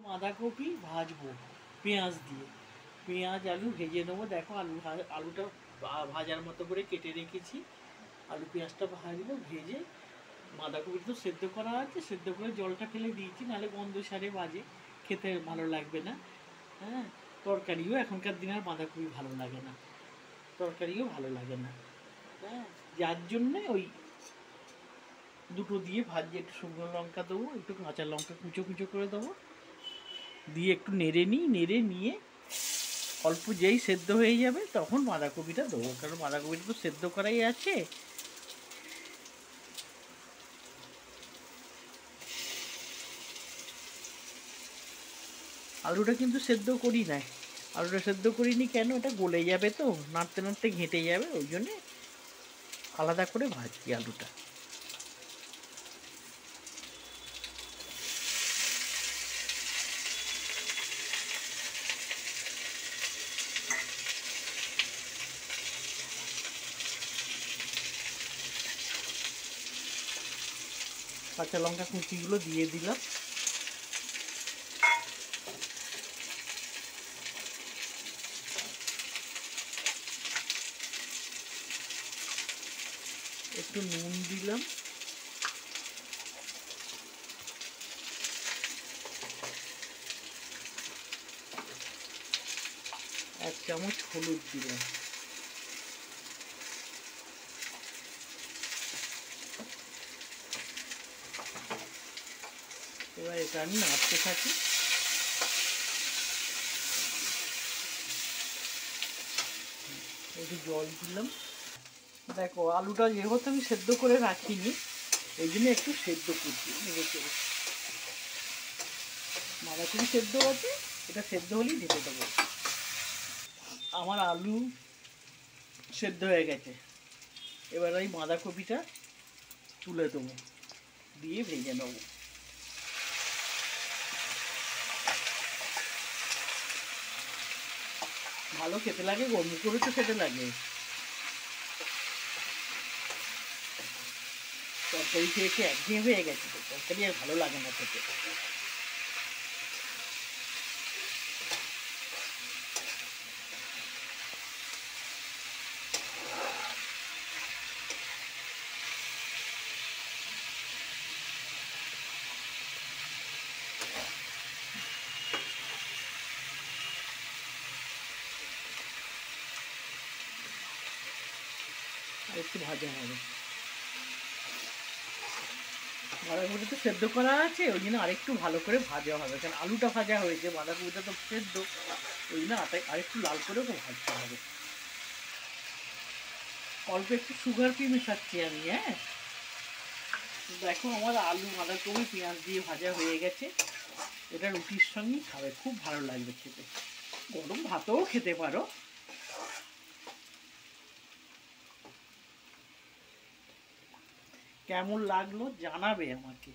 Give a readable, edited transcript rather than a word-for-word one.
বাঁধাকপি ভাজবো পেঁয়াজ দিয়ে, পেঁয়াজ আলু ভেজে নেবো। দেখো আলুটা ভাজার মতো করে কেটে রেখেছি। আলু পেঁয়াজটা ভাজবো, ভেজে বাঁধাকপি তো সেদ্ধ করা আছে, সেদ্ধ করে জলটা ফেলে দিয়েছি, নাহলে গন্ধ সারে বাজে, খেতে ভালো লাগবে না। হ্যাঁ, তরকারিও এখনকার দিনে আর বাঁধাকপি ভালো লাগে না, তরকারিও ভালো লাগে না। হ্যাঁ, যার জন্যে ওই দুটো দিয়ে ভাজি, একটু শুকনো লঙ্কা দেবো, একটু কাঁচা লঙ্কা কুচো কুচো করে দেবো, দিয়ে একটু নেড়ে নিই, নেড়ে নিয়ে অল্প যেই সেদ্ধ হয়ে যাবে তখন বাঁধাকপিটা দেবো, কারণ বাঁধাকপিটা তো সেদ্ধ করাই আছে। আলুটা কিন্তু সেদ্ধ করি নাই, আলুটা সেদ্ধ করিনি কেন, এটা গলে যাবে তো, নাড়তে নাড়তে ঘেঁটে যাবে, ওই জন্যে আলাদা করে ভাজছি আলুটা। কাঁচা লঙ্কা কুচিগুলো দিয়ে দিলাম। একটু নুন দিলাম, এক চামচ হলুদ দিলাম। এবার এটা আমি নাড়তে থাকি। একটু জল দিলাম। দেখো আলুটা যেহেতু আমি সেদ্ধ করে রাখিনি, এই জন্য একটু সেদ্ধ করছি, বাঁধাকপি সেদ্ধ আছে, এটা সেদ্ধ হলেই ঢেকে দেবো। আমার আলু সেদ্ধ হয়ে গেছে, এবার ওই বাঁধাকপিটা তুলে দেবো, দিয়ে ভেজে নেবো। ভালো খেতে লাগে, গরম করে তো খেতে লাগে। তরকারি খেয়ে খেয়ে একঘেয়ে হয়ে গেছে, তো তরকারি আর ভালো লাগে না খেতে। আর একটু ভাজা হবে, বাঁধাকপিটা তো সেদ্ধ করা আছে, ওই জন্য আরেকটু ভালো করে ভাজা হবে, কারণ আলুটা ভাজা হয়েছে, বাঁধাকপিটা তো সেদ্ধ, ওই জন্য আরেকটু লাল করেও তো ভাজতে হবে। অল্প একটু সুগার ফ্রি মেশাচ্ছি আমি। হ্যাঁ, দেখো আমার আলু বাঁধাকপি পেঁয়াজ দিয়ে ভাজা হয়ে গেছে, এটা রুটির সঙ্গেই খাবে, খুব ভালো লাগবে খেতে, গরম ভাতেও খেতে পারো। কেমন লাগলো জানাবে আমাকে।